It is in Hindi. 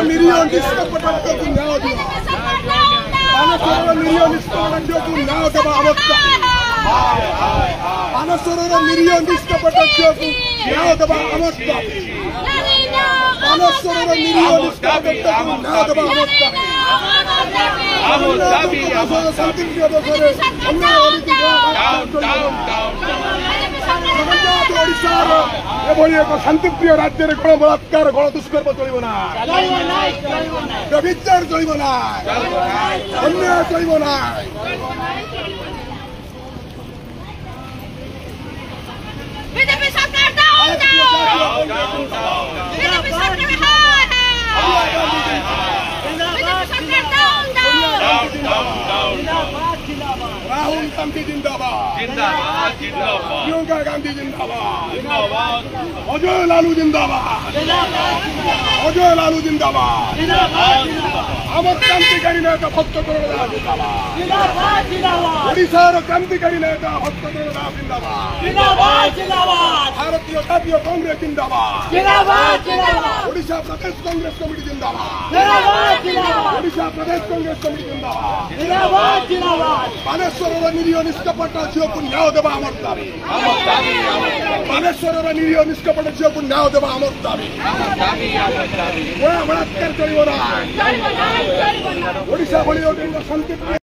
निरीह निष्कपटको न्याय दियो बानेश्वर निरीह निष्कपटको न्याय देवा अवस्था बानेश्वर निरीह निष्कपटको न्याय देवा अवस्था बानेश्वर निरीह निष्कपटको न्याय देवा अवस्था शांतिप्रिय राज्य गण बलात्कार गण दुष्कर्म चलो ना व्यभिचार चलो ना अन्याय चलो ना बीजेपी सरकार डाउन बीजेपी सरकार राहुल गांधी जिंदाबाद जिंदाबाद जिंदाबाद प्रियंका गांधी जिंदाबाद जिंदाबाद अजय लालू जिंदाबाद अजय लालू जिंदाबाद आमर क्रांतिकारी नेता भक्त करुणदास जिंदाबाद ओडिशार क्रांतिकारी नेता भक्त करुणदास जिंदाबाद भारतीय जातीय कांग्रेस जिंदाबाद ओडिशा प्रदेश कांग्रेस कमिटी जिंदाबाद ओडिशा प्रदेश कांग्रेस कमिटी जिंदाबाद बानेश्वर निरीह निष्कपट झील को न्याय देवा आमर दाबी बानेश्वर निरीह निष्कपट झील को न्याय देवा आमर दाबी बलात्कार चलो ना ओडिशा भली शांति